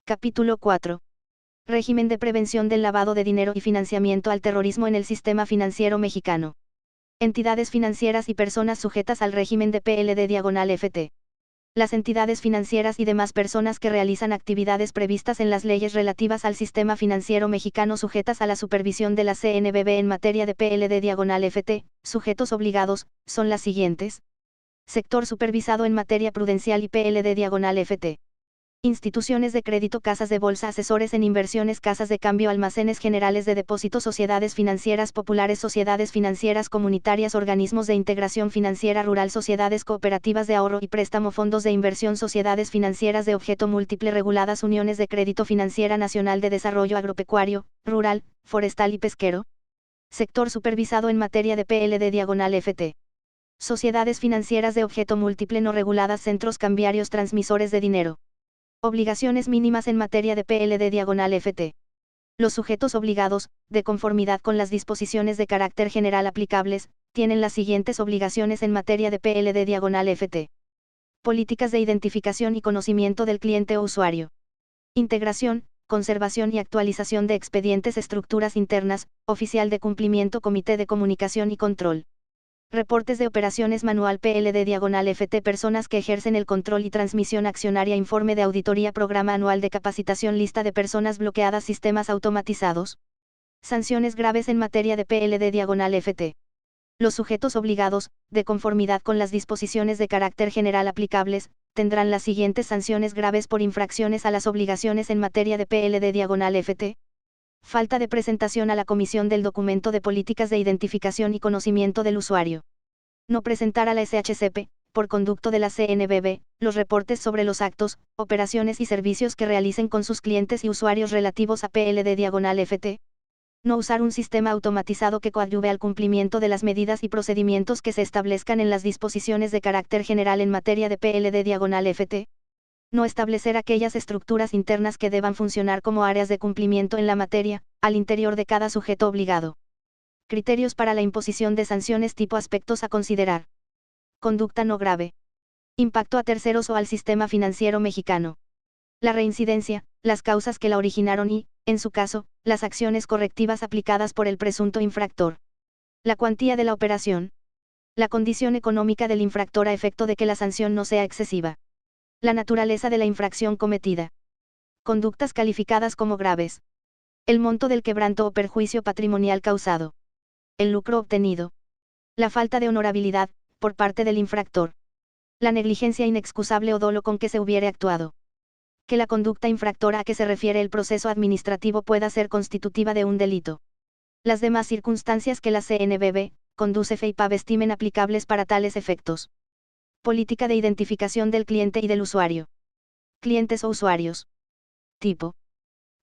Capítulo 4. Régimen de prevención del lavado de dinero y financiamiento al terrorismo en el sistema financiero mexicano. Entidades financieras y personas sujetas al régimen de PLD-FT. Las entidades financieras y demás personas que realizan actividades previstas en las leyes relativas al sistema financiero mexicano sujetas a la supervisión de la CNBV en materia de PLD-FT, sujetos obligados, son las siguientes. Sector supervisado en materia prudencial y PLD-FT. Instituciones de crédito, casas de bolsa, asesores en inversiones, casas de cambio, almacenes generales de depósito, sociedades financieras populares, sociedades financieras comunitarias, organismos de integración financiera rural, sociedades cooperativas de ahorro y préstamo, fondos de inversión, sociedades financieras de objeto múltiple reguladas, uniones de crédito, Financiera Nacional de Desarrollo Agropecuario, Rural, Forestal y Pesquero. Sector supervisado en materia de PLD-FT. Sociedades financieras de objeto múltiple no reguladas, centros cambiarios, transmisores de dinero. Obligaciones mínimas en materia de PLD-FT. Los sujetos obligados, de conformidad con las disposiciones de carácter general aplicables, tienen las siguientes obligaciones en materia de PLD-FT. Políticas de identificación y conocimiento del cliente o usuario. Integración, conservación y actualización de expedientes, estructuras internas, oficial de cumplimiento, comité de comunicación y control. Reportes de operaciones manual PLD-FT. Personas que ejercen el control y transmisión accionaria. Informe de auditoría. Programa anual de capacitación. Lista de personas bloqueadas. Sistemas automatizados. Sanciones graves en materia de PLD-FT. Los sujetos obligados, de conformidad con las disposiciones de carácter general aplicables, tendrán las siguientes sanciones graves por infracciones a las obligaciones en materia de PLD-FT. Falta de presentación a la comisión del documento de políticas de identificación y conocimiento del usuario. No presentar a la SHCP, por conducto de la CNBV, los reportes sobre los actos, operaciones y servicios que realicen con sus clientes y usuarios relativos a PLD-FT. No usar un sistema automatizado que coadyuve al cumplimiento de las medidas y procedimientos que se establezcan en las disposiciones de carácter general en materia de PLD-FT. No establecer aquellas estructuras internas que deban funcionar como áreas de cumplimiento en la materia, al interior de cada sujeto obligado. Criterios para la imposición de sanciones. Tipo: aspectos a considerar. Conducta no grave. Impacto a terceros o al sistema financiero mexicano. La reincidencia, las causas que la originaron y, en su caso, las acciones correctivas aplicadas por el presunto infractor. La cuantía de la operación. La condición económica del infractor a efecto de que la sanción no sea excesiva. La naturaleza de la infracción cometida. Conductas calificadas como graves. El monto del quebranto o perjuicio patrimonial causado. El lucro obtenido. La falta de honorabilidad, por parte del infractor. La negligencia inexcusable o dolo con que se hubiere actuado. Que la conducta infractora a que se refiere el proceso administrativo pueda ser constitutiva de un delito. Las demás circunstancias que la CNBV, Conducef y PAV estimen aplicables para tales efectos. Política de identificación del cliente y del usuario. Clientes o usuarios. Tipo.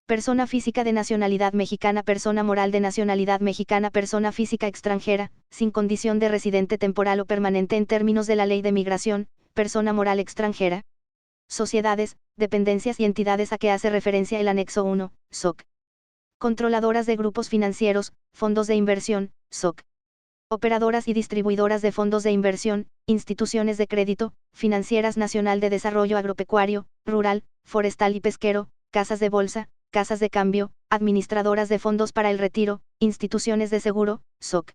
Persona física de nacionalidad mexicana. Persona moral de nacionalidad mexicana. Persona física extranjera, sin condición de residente temporal o permanente en términos de la Ley de Migración. Persona moral extranjera. Sociedades, dependencias y entidades a que hace referencia el anexo 1, SOC. Controladoras de grupos financieros, fondos de inversión, SOC. Operadoras y distribuidoras de fondos de inversión, instituciones de crédito, Financieras Nacional de Desarrollo Agropecuario, Rural, Forestal y Pesquero, casas de bolsa, casas de cambio, administradoras de fondos para el retiro, instituciones de seguro, SOC.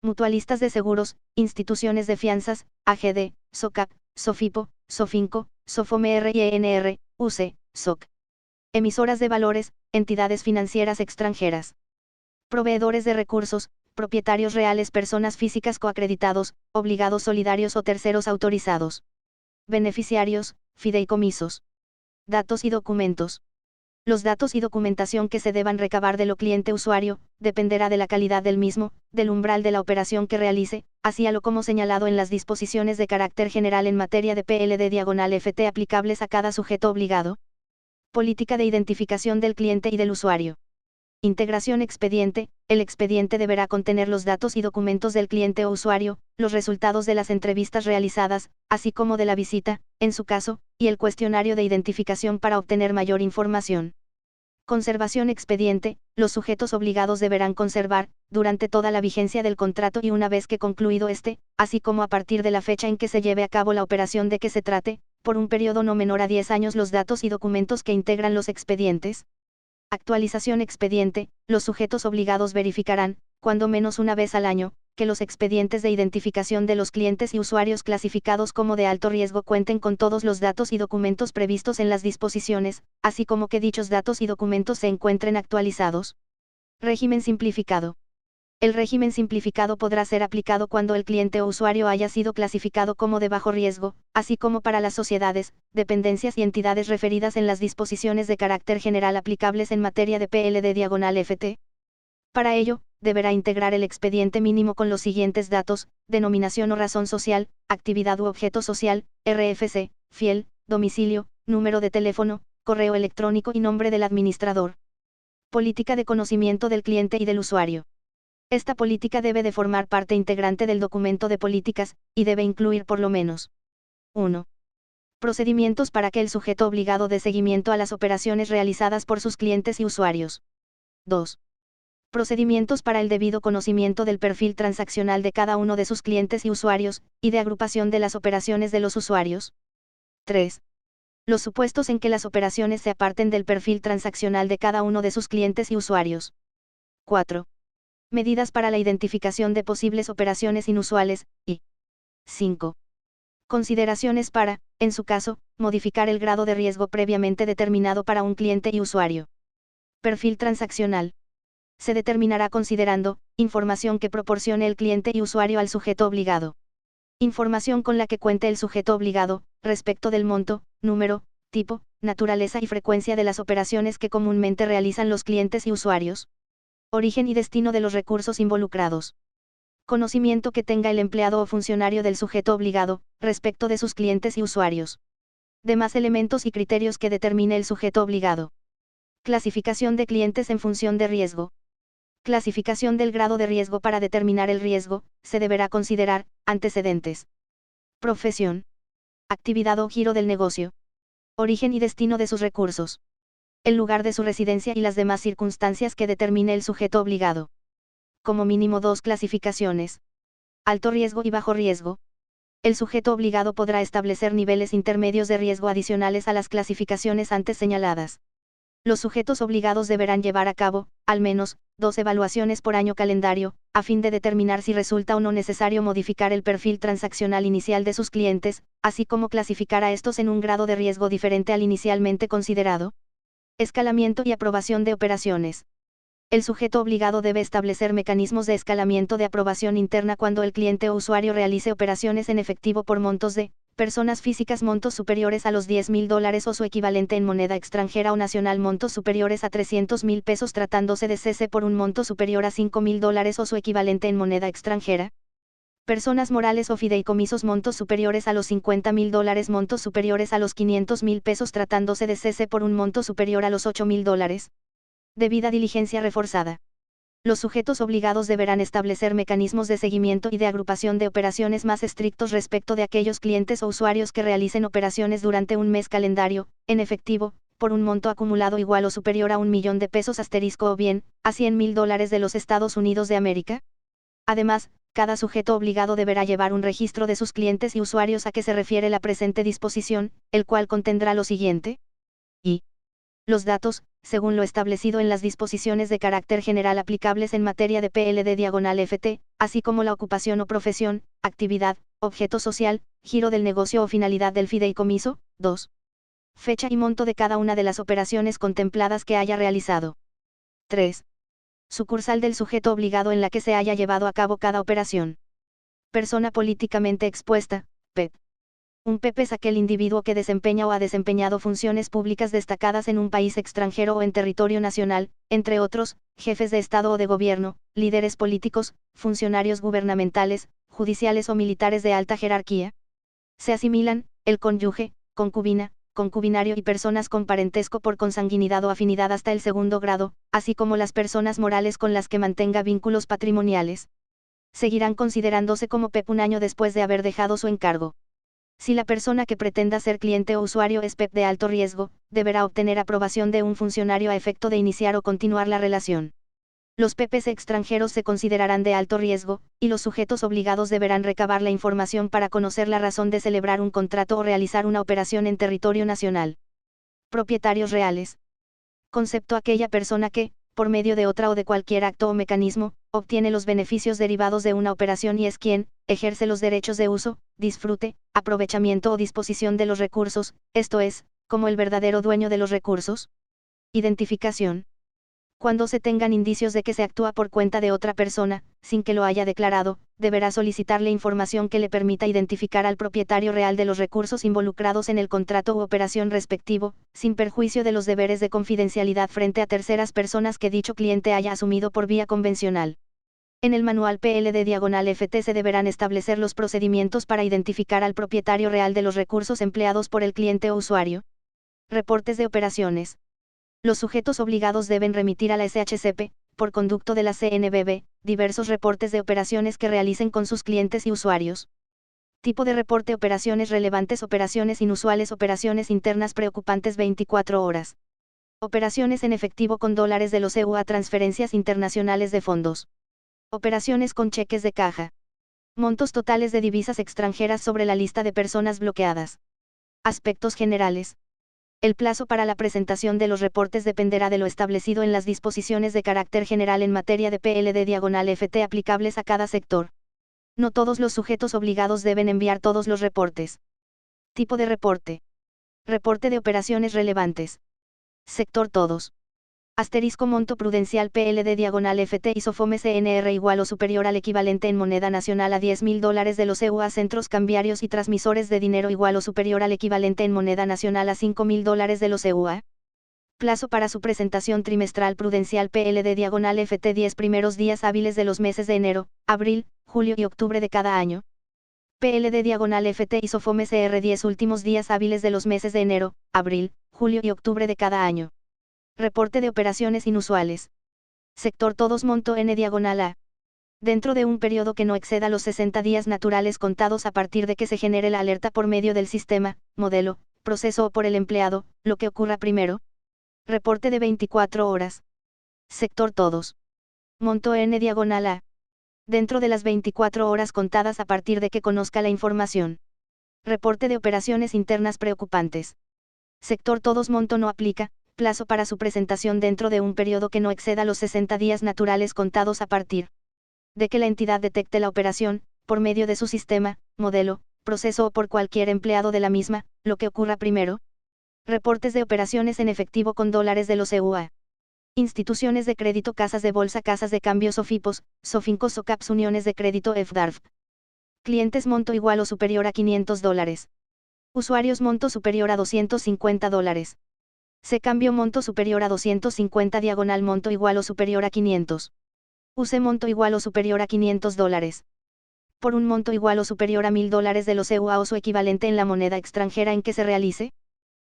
Mutualistas de seguros, instituciones de fianzas, AGD, SOCAP, SOFIPO, SOFINCO, SOFOMR y ENR, UCE, SOC. Emisoras de valores, entidades financieras extranjeras. Proveedores de recursos, propietarios reales, personas físicas coacreditados, obligados solidarios o terceros autorizados. Beneficiarios, fideicomisos. Datos y documentos. Los datos y documentación que se deban recabar de lo cliente-usuario, dependerá de la calidad del mismo, del umbral de la operación que realice, así a lo como señalado en las disposiciones de carácter general en materia de PLD-FT aplicables a cada sujeto obligado. Política de identificación del cliente y del usuario. Integración expediente. El expediente deberá contener los datos y documentos del cliente o usuario, los resultados de las entrevistas realizadas, así como de la visita, en su caso, y el cuestionario de identificación para obtener mayor información. Conservación expediente. Los sujetos obligados deberán conservar, durante toda la vigencia del contrato y una vez que concluido este, así como a partir de la fecha en que se lleve a cabo la operación de que se trate, por un periodo no menor a 10 años los datos y documentos que integran los expedientes. Actualización expediente, los sujetos obligados verificarán, cuando menos una vez al año, que los expedientes de identificación de los clientes y usuarios clasificados como de alto riesgo cuenten con todos los datos y documentos previstos en las disposiciones, así como que dichos datos y documentos se encuentren actualizados. Régimen simplificado. El régimen simplificado podrá ser aplicado cuando el cliente o usuario haya sido clasificado como de bajo riesgo, así como para las sociedades, dependencias y entidades referidas en las disposiciones de carácter general aplicables en materia de PLD/FT. Para ello, deberá integrar el expediente mínimo con los siguientes datos: denominación o razón social, actividad u objeto social, RFC, fiel, domicilio, número de teléfono, correo electrónico y nombre del administrador. Política de conocimiento del cliente y del usuario. Esta política debe de formar parte integrante del documento de políticas, y debe incluir por lo menos 1. Procedimientos para que el sujeto obligado dé seguimiento a las operaciones realizadas por sus clientes y usuarios. 2. Procedimientos para el debido conocimiento del perfil transaccional de cada uno de sus clientes y usuarios, y de agrupación de las operaciones de los usuarios. 3. Los supuestos en que las operaciones se aparten del perfil transaccional de cada uno de sus clientes y usuarios. 4. Medidas para la identificación de posibles operaciones inusuales, y 5. Consideraciones para, en su caso, modificar el grado de riesgo previamente determinado para un cliente y usuario. Perfil transaccional. Se determinará considerando, información que proporcione el cliente y usuario al sujeto obligado. Información con la que cuente el sujeto obligado, respecto del monto, número, tipo, naturaleza y frecuencia de las operaciones que comúnmente realizan los clientes y usuarios. Origen y destino de los recursos involucrados. Conocimiento que tenga el empleado o funcionario del sujeto obligado, respecto de sus clientes y usuarios. Demás elementos y criterios que determine el sujeto obligado. Clasificación de clientes en función de riesgo. Clasificación del grado de riesgo. Para determinar el riesgo, se deberá considerar, antecedentes. Profesión. Actividad o giro del negocio. Origen y destino de sus recursos. El lugar de su residencia y las demás circunstancias que determine el sujeto obligado. Como mínimo 2 clasificaciones. Alto riesgo y bajo riesgo. El sujeto obligado podrá establecer niveles intermedios de riesgo adicionales a las clasificaciones antes señaladas. Los sujetos obligados deberán llevar a cabo, al menos, 2 evaluaciones por año calendario, a fin de determinar si resulta o no necesario modificar el perfil transaccional inicial de sus clientes, así como clasificar a estos en un grado de riesgo diferente al inicialmente considerado. Escalamiento y aprobación de operaciones. El sujeto obligado debe establecer mecanismos de escalamiento de aprobación interna cuando el cliente o usuario realice operaciones en efectivo por montos de personas físicas montos superiores a los $10,000 o su equivalente en moneda extranjera o nacional montos superiores a $300,000 tratándose de cese por un monto superior a $5,000 o su equivalente en moneda extranjera. Personas morales o fideicomisos montos superiores a los $50,000 montos superiores a los $500,000 tratándose de cese por un monto superior a los $8,000. Debida diligencia reforzada. Los sujetos obligados deberán establecer mecanismos de seguimiento y de agrupación de operaciones más estrictos respecto de aquellos clientes o usuarios que realicen operaciones durante un mes calendario, en efectivo, por un monto acumulado igual o superior a $1,000,000 o bien, a $100,000 de los Estados Unidos de América. Además, cada sujeto obligado deberá llevar un registro de sus clientes y usuarios a que se refiere la presente disposición, el cual contendrá lo siguiente. Y los datos, según lo establecido en las disposiciones de carácter general aplicables en materia de PLD/FT, así como la ocupación o profesión, actividad, objeto social, giro del negocio o finalidad del fideicomiso. 2. Fecha y monto de cada una de las operaciones contempladas que haya realizado. 3. Sucursal del sujeto obligado en la que se haya llevado a cabo cada operación. Persona políticamente expuesta, PEP. Un PEP es aquel individuo que desempeña o ha desempeñado funciones públicas destacadas en un país extranjero o en territorio nacional, entre otros, jefes de Estado o de gobierno, líderes políticos, funcionarios gubernamentales, judiciales o militares de alta jerarquía. Se asimilan, el cónyuge, concubina, concubinario y personas con parentesco por consanguinidad o afinidad hasta el segundo grado, así como las personas morales con las que mantenga vínculos patrimoniales. Seguirán considerándose como PEP un año después de haber dejado su encargo. Si la persona que pretenda ser cliente o usuario es PEP de alto riesgo, deberá obtener aprobación de un funcionario a efecto de iniciar o continuar la relación. Los PPs extranjeros se considerarán de alto riesgo, y los sujetos obligados deberán recabar la información para conocer la razón de celebrar un contrato o realizar una operación en territorio nacional. Propietarios reales. Concepto: aquella persona que, por medio de otra o de cualquier acto o mecanismo, obtiene los beneficios derivados de una operación y es quien ejerce los derechos de uso, disfrute, aprovechamiento o disposición de los recursos, esto es, como el verdadero dueño de los recursos. Identificación. Cuando se tengan indicios de que se actúa por cuenta de otra persona, sin que lo haya declarado, deberá solicitarle información que le permita identificar al propietario real de los recursos involucrados en el contrato u operación respectivo, sin perjuicio de los deberes de confidencialidad frente a terceras personas que dicho cliente haya asumido por vía convencional. En el manual PLD/FT se deberán establecer los procedimientos para identificar al propietario real de los recursos empleados por el cliente o usuario. Reportes de operaciones. Los sujetos obligados deben remitir a la SHCP, por conducto de la CNBV, diversos reportes de operaciones que realicen con sus clientes y usuarios. Tipo de reporte: operaciones relevantes, operaciones inusuales, operaciones internas preocupantes 24 horas. Operaciones en efectivo con dólares de los EU a transferencias internacionales de fondos. Operaciones con cheques de caja. Montos totales de divisas extranjeras sobre la lista de personas bloqueadas. Aspectos generales. El plazo para la presentación de los reportes dependerá de lo establecido en las disposiciones de carácter general en materia de PLD/FT aplicables a cada sector. No todos los sujetos obligados deben enviar todos los reportes. Tipo de reporte. Reporte de operaciones relevantes. Sector todos. Asterisco: monto prudencial PLD/FT y SOFOME CNR igual o superior al equivalente en moneda nacional a $10.000 de los EU a centros cambiarios y transmisores de dinero igual o superior al equivalente en moneda nacional a $5.000 de los EU a. Plazo para su presentación trimestral prudencial PLD/FT 10 primeros días hábiles de los meses de enero, abril, julio y octubre de cada año. PLD/FT y SOFOME CR 10 últimos días hábiles de los meses de enero, abril, julio y octubre de cada año. Reporte de operaciones inusuales. Sector todos monto N/A. Dentro de un periodo que no exceda los 60 días naturales contados a partir de que se genere la alerta por medio del sistema, modelo, proceso o por el empleado, lo que ocurra primero. Reporte de 24 horas. Sector todos. Monto N/A. Dentro de las 24 horas contadas a partir de que conozca la información. Reporte de operaciones internas preocupantes. Sector todos monto no aplica. Plazo para su presentación dentro de un periodo que no exceda los 60 días naturales contados a partir de que la entidad detecte la operación, por medio de su sistema, modelo, proceso o por cualquier empleado de la misma, lo que ocurra primero. Reportes de operaciones en efectivo con dólares de los EU a. Instituciones de crédito, casas de bolsa, casas de cambio, SOFIPOS, SOFINCOS, SOCAPs, uniones de crédito, FDARF. Clientes monto igual o superior a $500. Usuarios monto superior a $250. Se cambio monto superior a 250 diagonal monto igual o superior a 500. Use monto igual o superior a $500. Por un monto igual o superior a $1.000 de los EU a o su equivalente en la moneda extranjera en que se realice.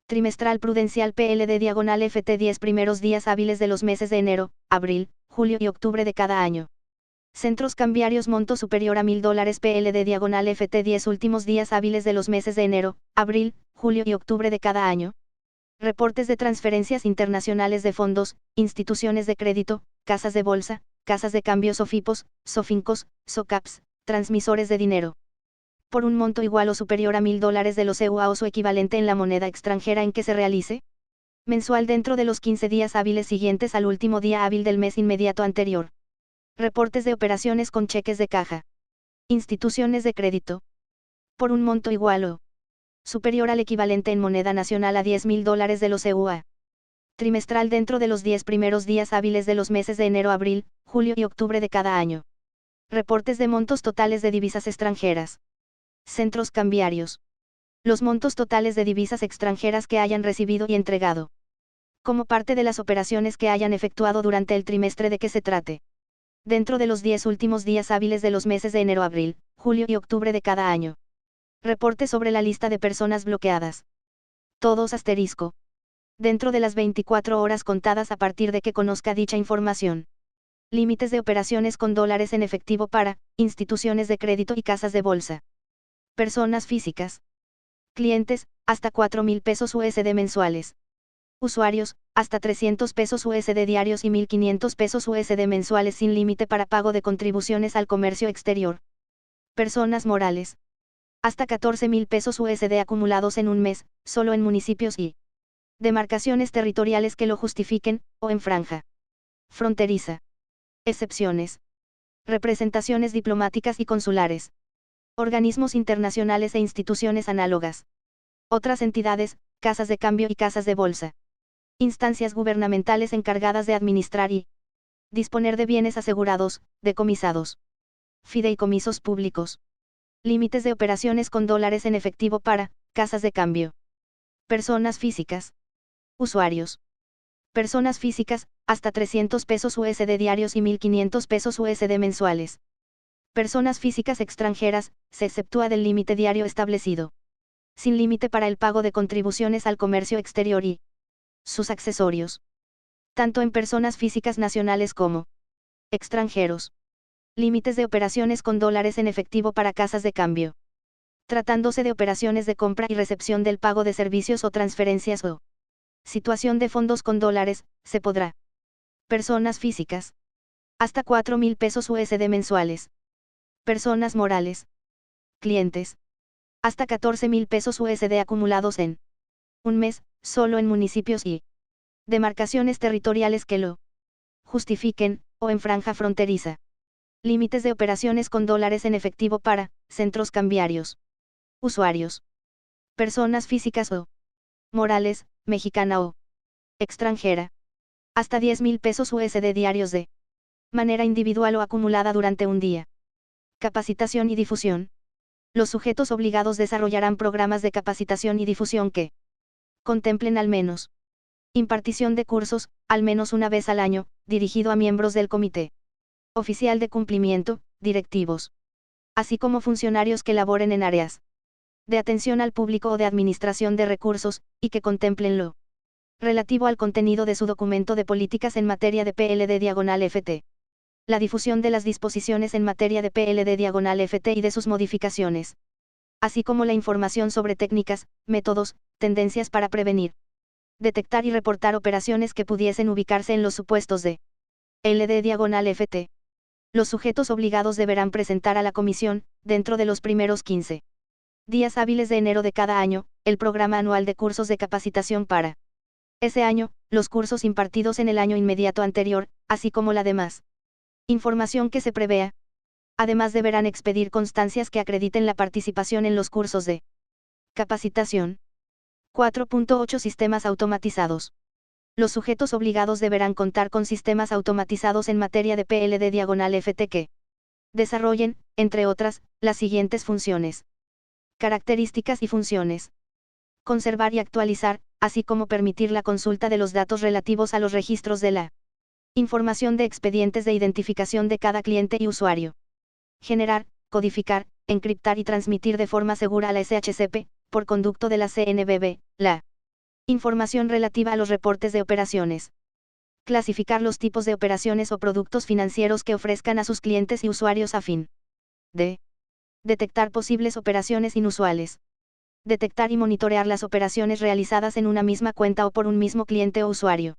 Trimestral prudencial PLD/FT 10 primeros días hábiles de los meses de enero, abril, julio y octubre de cada año. Centros cambiarios monto superior a $1.000 PLD/FT 10 últimos días hábiles de los meses de enero, abril, julio y octubre de cada año. Reportes de transferencias internacionales de fondos, instituciones de crédito, casas de bolsa, casas de cambio, SOFIPOS, SOFINCOS, SOCAPs, transmisores de dinero. Por un monto igual o superior a $1.000 de los EU a o su equivalente en la moneda extranjera en que se realice. Mensual dentro de los 15 días hábiles siguientes al último día hábil del mes inmediato anterior. Reportes de operaciones con cheques de caja. Instituciones de crédito. Por un monto igual o superior al equivalente en moneda nacional a $10.000 de los EU a. Trimestral dentro de los 10 primeros días hábiles de los meses de enero, abril, julio y octubre de cada año. Reportes de montos totales de divisas extranjeras. Centros cambiarios. Los montos totales de divisas extranjeras que hayan recibido y entregado. Como parte de las operaciones que hayan efectuado durante el trimestre de que se trate. Dentro de los 10 últimos días hábiles de los meses de enero, abril, julio y octubre de cada año. Reporte sobre la lista de personas bloqueadas. Todos asterisco. Dentro de las 24 horas contadas a partir de que conozca dicha información. Límites de operaciones con dólares en efectivo para instituciones de crédito y casas de bolsa. Personas físicas. Clientes, hasta $4.000 USD mensuales. Usuarios, hasta 300 pesos USD diarios y 1.500 pesos USD mensuales sin límite para pago de contribuciones al comercio exterior. Personas morales. Hasta 14.000 pesos USD acumulados en un mes, solo en municipios y demarcaciones territoriales que lo justifiquen, o en franja fronteriza. Excepciones. Representaciones diplomáticas y consulares. Organismos internacionales e instituciones análogas. Otras entidades, casas de cambio y casas de bolsa. Instancias gubernamentales encargadas de administrar y disponer de bienes asegurados, decomisados. Fideicomisos públicos. Límites de operaciones con dólares en efectivo para casas de cambio. Personas físicas. Usuarios. Personas físicas, hasta 300 pesos USD diarios y 1.500 pesos USD mensuales. Personas físicas extranjeras, se exceptúa del límite diario establecido. Sin límite para el pago de contribuciones al comercio exterior y sus accesorios. Tanto en personas físicas nacionales como extranjeros. Límites de operaciones con dólares en efectivo para casas de cambio. Tratándose de operaciones de compra y recepción del pago de servicios o transferencias o situación de fondos con dólares, se podrá. Personas físicas. Hasta 4.000 pesos USD mensuales. Personas morales. Clientes. Hasta 14.000 pesos USD acumulados en un mes, solo en municipios y demarcaciones territoriales que lo justifiquen, o en franja fronteriza. Límites de operaciones con dólares en efectivo para centros cambiarios. Usuarios. Personas físicas o morales, mexicana o extranjera. Hasta 10.000 pesos USD diarios de manera individual o acumulada durante un día. Capacitación y difusión. Los sujetos obligados desarrollarán programas de capacitación y difusión que contemplen al menos impartición de cursos, al menos una vez al año, dirigido a miembros del comité oficial de cumplimiento, directivos, así como funcionarios que laboren en áreas de atención al público o de administración de recursos, y que contemplen lo relativo al contenido de su documento de políticas en materia de PLD/FT. La difusión de las disposiciones en materia de PLD/FT y de sus modificaciones. Así como la información sobre técnicas, métodos, tendencias para prevenir, detectar y reportar operaciones que pudiesen ubicarse en los supuestos de LD/FT. Los sujetos obligados deberán presentar a la Comisión, dentro de los primeros 15 días hábiles de enero de cada año, el programa anual de cursos de capacitación para ese año, los cursos impartidos en el año inmediato anterior, así como la demás información que se prevea. Además deberán expedir constancias que acrediten la participación en los cursos de capacitación. 4.8 Sistemas automatizados. Los sujetos obligados deberán contar con sistemas automatizados en materia de PLD/FT que desarrollen, entre otras, las siguientes funciones. Características y funciones. Conservar y actualizar, así como permitir la consulta de los datos relativos a los registros de la información de expedientes de identificación de cada cliente y usuario. Generar, codificar, encriptar y transmitir de forma segura a la SHCP, por conducto de la CNBV, la información relativa a los reportes de operaciones. Clasificar los tipos de operaciones o productos financieros que ofrezcan a sus clientes y usuarios a fin de detectar posibles operaciones inusuales. Detectar y monitorear las operaciones realizadas en una misma cuenta o por un mismo cliente o usuario.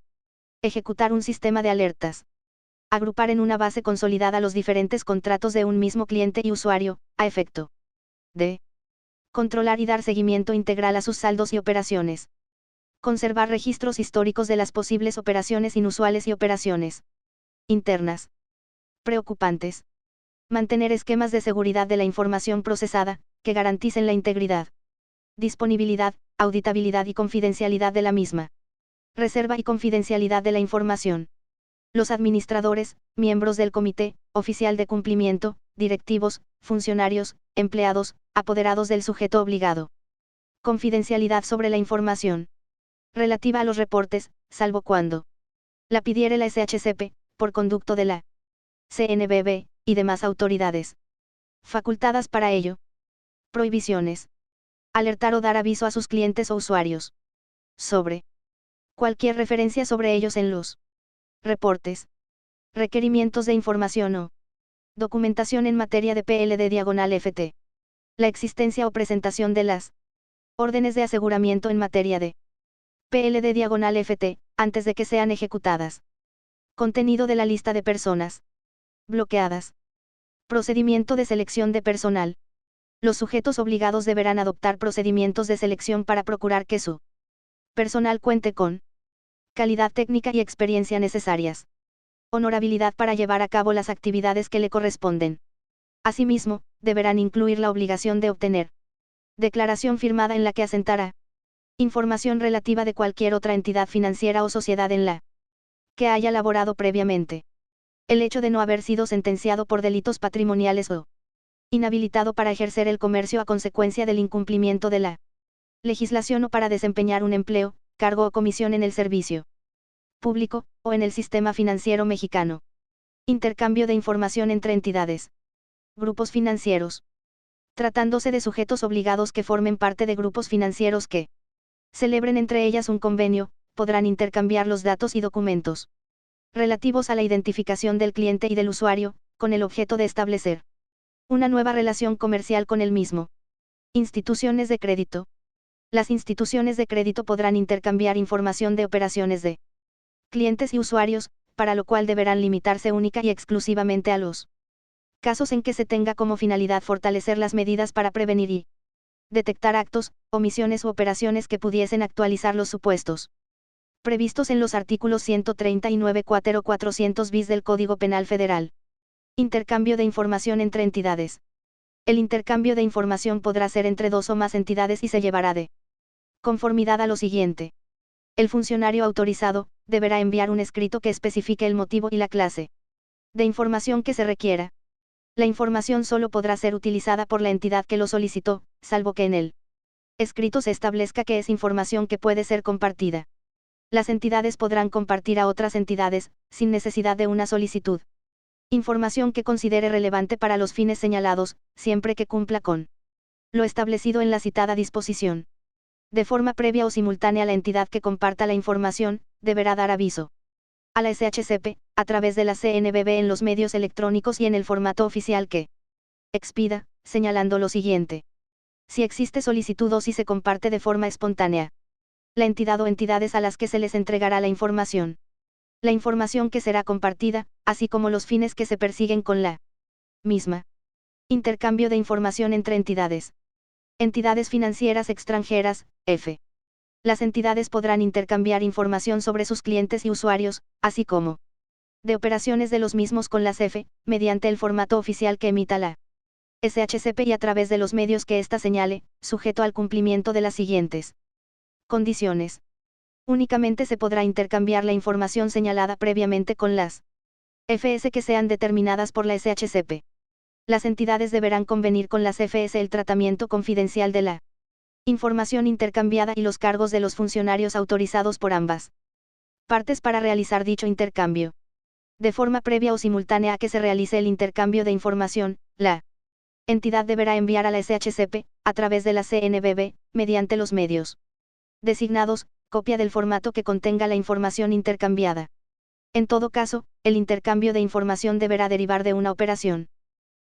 Ejecutar un sistema de alertas. Agrupar en una base consolidada los diferentes contratos de un mismo cliente y usuario, a efecto de controlar y dar seguimiento integral a sus saldos y operaciones. Conservar registros históricos de las posibles operaciones inusuales y operaciones internas preocupantes. Mantener esquemas de seguridad de la información procesada, que garanticen la integridad, disponibilidad, auditabilidad y confidencialidad de la misma. Reserva y confidencialidad de la información. Los administradores, miembros del comité, oficial de cumplimiento, directivos, funcionarios, empleados, apoderados del sujeto obligado. Confidencialidad sobre la información relativa a los reportes, salvo cuando la pidiere la SHCP, por conducto de la CNBV, y demás autoridades facultadas para ello. Prohibiciones. Alertar o dar aviso a sus clientes o usuarios sobre cualquier referencia sobre ellos en los reportes, requerimientos de información o documentación en materia de PLD/FT. La existencia o presentación de las órdenes de aseguramiento en materia de PLD/FT, antes de que sean ejecutadas. Contenido de la lista de personas bloqueadas. Procedimiento de selección de personal. Los sujetos obligados deberán adoptar procedimientos de selección para procurar que su personal cuente con calidad técnica y experiencia necesarias. Honorabilidad para llevar a cabo las actividades que le corresponden. Asimismo, deberán incluir la obligación de obtener declaración firmada en la que asentará información relativa de cualquier otra entidad financiera o sociedad en la que haya laborado previamente. El hecho de no haber sido sentenciado por delitos patrimoniales o inhabilitado para ejercer el comercio a consecuencia del incumplimiento de la legislación o para desempeñar un empleo, cargo o comisión en el servicio público, o en el sistema financiero mexicano. Intercambio de información entre entidades. Grupos financieros. Tratándose de sujetos obligados que formen parte de grupos financieros que celebren entre ellas un convenio, podrán intercambiar los datos y documentos relativos a la identificación del cliente y del usuario, con el objeto de establecer una nueva relación comercial con el mismo. Instituciones de crédito. Las instituciones de crédito podrán intercambiar información de operaciones de clientes y usuarios, para lo cual deberán limitarse única y exclusivamente a los casos en que se tenga como finalidad fortalecer las medidas para prevenir y detectar actos, omisiones u operaciones que pudiesen actualizar los supuestos previstos en los artículos 139 4 400 bis del Código Penal Federal. Intercambio de información entre entidades. El intercambio de información podrá ser entre dos o más entidades y se llevará de conformidad a lo siguiente. El funcionario autorizado deberá enviar un escrito que especifique el motivo y la clase de información que se requiera. La información solo podrá ser utilizada por la entidad que lo solicitó, salvo que en el escrito se establezca que es información que puede ser compartida. Las entidades podrán compartir a otras entidades, sin necesidad de una solicitud, información que considere relevante para los fines señalados, siempre que cumpla con lo establecido en la citada disposición. De forma previa o simultánea, la entidad que comparta la información deberá dar aviso a la SHCP, a través de la CNBV en los medios electrónicos y en el formato oficial que expida, señalando lo siguiente. Si existe solicitud o si se comparte de forma espontánea, la entidad o entidades a las que se les entregará la información que será compartida, así como los fines que se persiguen con la misma. Intercambio de información entre entidades. Entidades financieras extranjeras, F. Las entidades podrán intercambiar información sobre sus clientes y usuarios, así como de operaciones de los mismos con las F, mediante el formato oficial que emita la SHCP y a través de los medios que ésta señale, sujeto al cumplimiento de las siguientes condiciones. Únicamente se podrá intercambiar la información señalada previamente con las FS que sean determinadas por la SHCP. Las entidades deberán convenir con las FS el tratamiento confidencial de la información intercambiada y los cargos de los funcionarios autorizados por ambas partes para realizar dicho intercambio. De forma previa o simultánea a que se realice el intercambio de información, la entidad deberá enviar a la SHCP, a través de la CNBV, mediante los medios designados, copia del formato que contenga la información intercambiada. En todo caso, el intercambio de información deberá derivar de una operación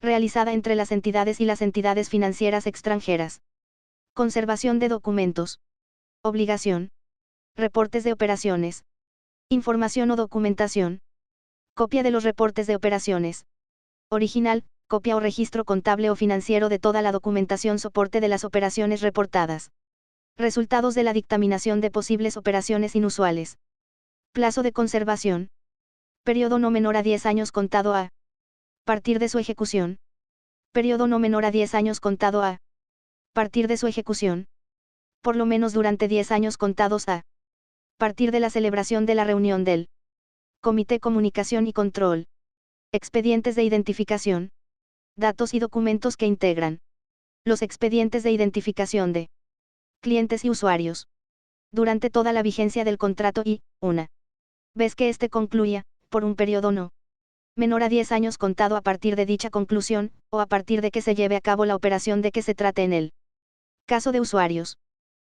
realizada entre las entidades y las entidades financieras extranjeras. Conservación de documentos. Obligación. Reportes de operaciones. Información o documentación. Copia de los reportes de operaciones. Original, copia o registro contable o financiero de toda la documentación soporte de las operaciones reportadas. Resultados de la dictaminación de posibles operaciones inusuales. Plazo de conservación. Periodo no menor a 10 años contado a partir de su ejecución. Periodo no menor a 10 años contado a partir de su ejecución. Por lo menos durante 10 años contados a partir de la celebración de la reunión del Comité Comunicación y Control. Expedientes de identificación. Datos y documentos que integran los expedientes de identificación de clientes y usuarios. Durante toda la vigencia del contrato y, una vez que éste concluya, por un periodo no menor a 10 años contado a partir de dicha conclusión, o a partir de que se lleve a cabo la operación de que se trate en el caso de usuarios.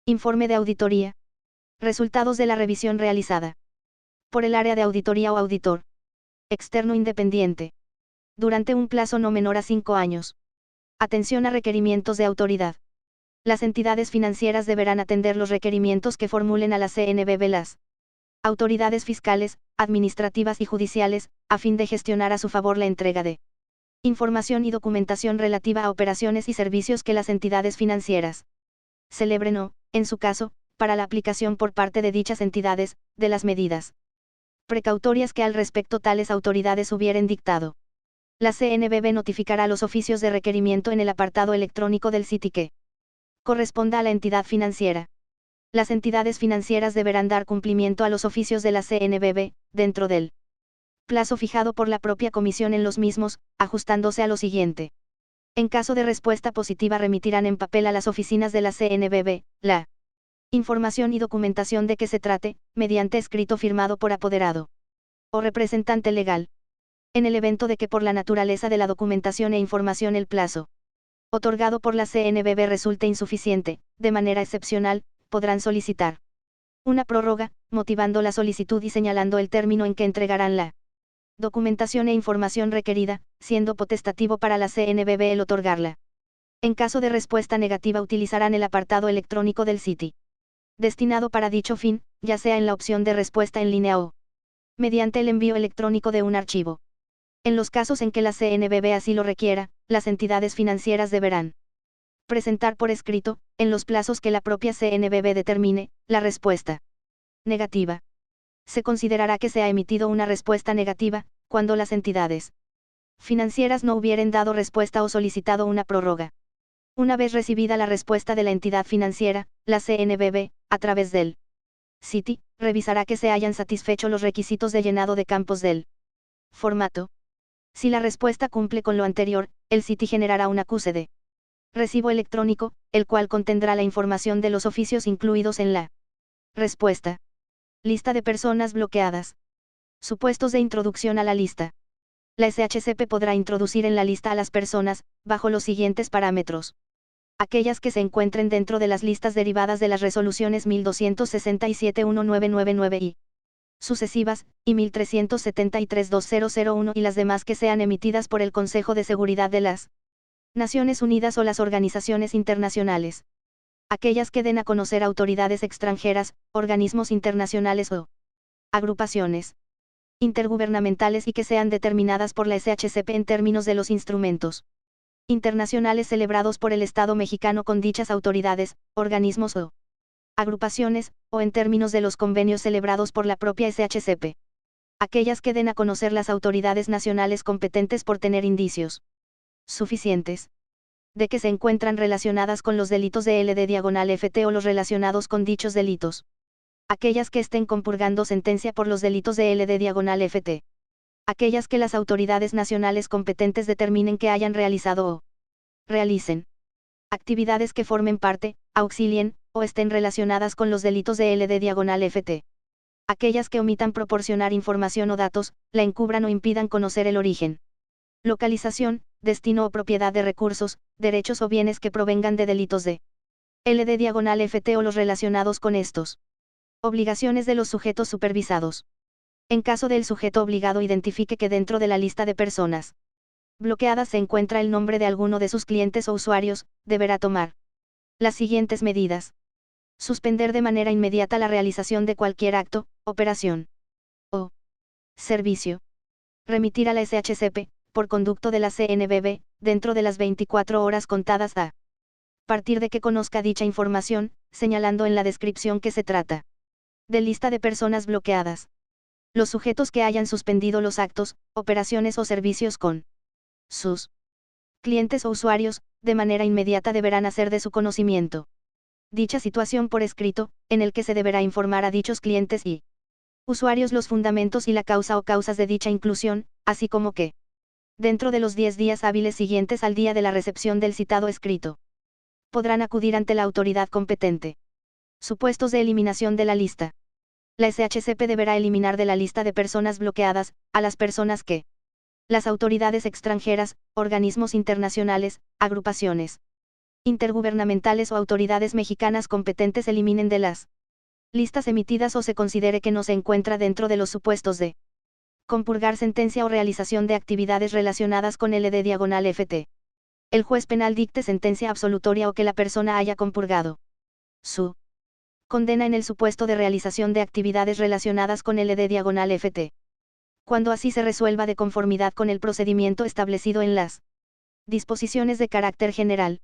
Informe de auditoría. Resultados de la revisión realizada por el área de auditoría o auditor externo independiente. Durante un plazo no menor a 5 años. Atención a requerimientos de autoridad. Las entidades financieras deberán atender los requerimientos que formulen a la CNBV las autoridades fiscales, administrativas y judiciales, a fin de gestionar a su favor la entrega de información y documentación relativa a operaciones y servicios que las entidades financieras celebren o, en su caso, para la aplicación por parte de dichas entidades, de las medidas precautorias que al respecto tales autoridades hubieren dictado. La CNBV notificará los oficios de requerimiento en el apartado electrónico del SITI que corresponda a la entidad financiera. Las entidades financieras deberán dar cumplimiento a los oficios de la CNBV, dentro del plazo fijado por la propia comisión en los mismos, ajustándose a lo siguiente. En caso de respuesta positiva remitirán en papel a las oficinas de la CNBV, la información y documentación de que se trate, mediante escrito firmado por apoderado o representante legal. En el evento de que por la naturaleza de la documentación e información el plazo otorgado por la CNBV resulte insuficiente, de manera excepcional, podrán solicitar una prórroga, motivando la solicitud y señalando el término en que entregarán la documentación e información requerida, siendo potestativo para la CNBV el otorgarla. En caso de respuesta negativa utilizarán el apartado electrónico del SITI, destinado para dicho fin, ya sea en la opción de respuesta en línea o mediante el envío electrónico de un archivo. En los casos en que la CNBV así lo requiera, las entidades financieras deberán presentar por escrito, en los plazos que la propia CNBV determine, la respuesta negativa. Se considerará que se ha emitido una respuesta negativa, cuando las entidades financieras no hubieren dado respuesta o solicitado una prórroga. Una vez recibida la respuesta de la entidad financiera, la CNBV, a través del SITI, revisará que se hayan satisfecho los requisitos de llenado de campos del formato. Si la respuesta cumple con lo anterior, el SITI generará un acuse de recibo electrónico, el cual contendrá la información de los oficios incluidos en la respuesta. Lista de personas bloqueadas. Supuestos de introducción a la lista. La SHCP podrá introducir en la lista a las personas, bajo los siguientes parámetros. Aquellas que se encuentren dentro de las listas derivadas de las resoluciones 1267-1999 y sucesivas, y 1373-2001 y las demás que sean emitidas por el Consejo de Seguridad de las Naciones Unidas o las organizaciones internacionales. Aquellas que den a conocer autoridades extranjeras, organismos internacionales o agrupaciones intergubernamentales y que sean determinadas por la SHCP en términos de los instrumentos internacionales celebrados por el Estado mexicano con dichas autoridades, organismos o agrupaciones, o en términos de los convenios celebrados por la propia SHCP. Aquellas que den a conocer las autoridades nacionales competentes por tener indicios suficientes de que se encuentran relacionadas con los delitos de LD/FT o los relacionados con dichos delitos. Aquellas que estén compurgando sentencia por los delitos de LD/FT. Aquellas que las autoridades nacionales competentes determinen que hayan realizado o realicen actividades que formen parte, auxilien, o estén relacionadas con los delitos de LD/FT. Aquellas que omitan proporcionar información o datos, la encubran o impidan conocer el origen, localización, destino o propiedad de recursos, derechos o bienes que provengan de delitos de LD/FT o los relacionados con estos. Obligaciones de los sujetos supervisados. En caso del sujeto obligado identifique que dentro de la lista de personas bloqueadas se encuentra el nombre de alguno de sus clientes o usuarios, deberá tomar las siguientes medidas. Suspender de manera inmediata la realización de cualquier acto, operación o servicio. Remitir a la SHCP, por conducto de la CNBV, dentro de las 24 horas contadas a partir de que conozca dicha información, señalando en la descripción que se trata de lista de personas bloqueadas. Los sujetos que hayan suspendido los actos, operaciones o servicios con sus clientes o usuarios, de manera inmediata deberán hacer de su conocimiento dicha situación por escrito, en el que se deberá informar a dichos clientes y usuarios los fundamentos y la causa o causas de dicha inclusión, así como que, dentro de los 10 días hábiles siguientes al día de la recepción del citado escrito, podrán acudir ante la autoridad competente. Supuestos de eliminación de la lista. La SHCP deberá eliminar de la lista de personas bloqueadas, a las personas que las autoridades extranjeras, organismos internacionales, agrupaciones intergubernamentales o autoridades mexicanas competentes eliminen de las listas emitidas o se considere que no se encuentra dentro de los supuestos de compurgar sentencia o realización de actividades relacionadas con LD/FT. El juez penal dicte sentencia absolutoria o que la persona haya compurgado su condena en el supuesto de realización de actividades relacionadas con el ED/FT. Cuando así se resuelva de conformidad con el procedimiento establecido en las disposiciones de carácter general.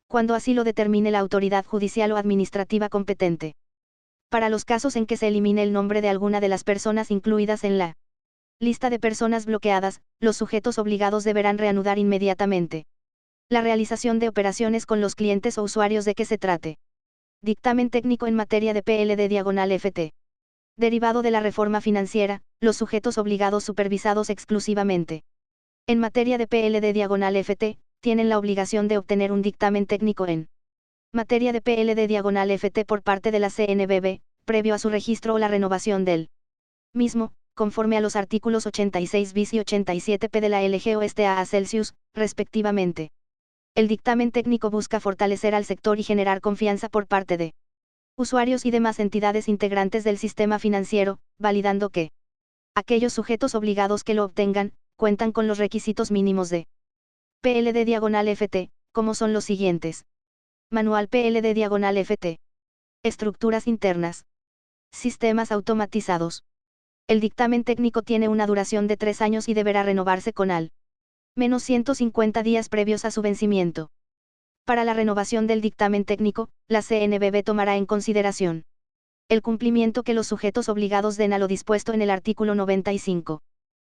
Cuando así lo determine la autoridad judicial o administrativa competente. Para los casos en que se elimine el nombre de alguna de las personas incluidas en la lista de personas bloqueadas, los sujetos obligados deberán reanudar inmediatamente la realización de operaciones con los clientes o usuarios de que se trate. Dictamen técnico en materia de PLD/FT. Derivado de la reforma financiera, los sujetos obligados supervisados exclusivamente en materia de PLD/FT, tienen la obligación de obtener un dictamen técnico en materia de PLD/FT por parte de la CNBV, previo a su registro o la renovación del mismo, conforme a los artículos 86 bis y 87 p de la LGO-STA Celsius, respectivamente. El dictamen técnico busca fortalecer al sector y generar confianza por parte de usuarios y demás entidades integrantes del sistema financiero, validando que aquellos sujetos obligados que lo obtengan, cuentan con los requisitos mínimos de PLD/FT, como son los siguientes. Manual PLD/FT. Estructuras internas. Sistemas automatizados. El dictamen técnico tiene una duración de 3 años y deberá renovarse con al menos 150 días previos a su vencimiento. Para la renovación del dictamen técnico, la CNBV tomará en consideración el cumplimiento que los sujetos obligados den a lo dispuesto en el artículo 95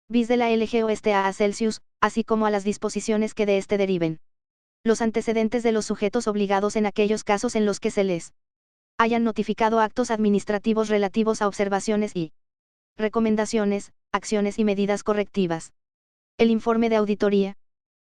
bis de la LGO-STA Celsius, así como a las disposiciones que de este deriven. Los antecedentes de los sujetos obligados en aquellos casos en los que se les hayan notificado actos administrativos relativos a observaciones y recomendaciones, acciones y medidas correctivas. El informe de auditoría,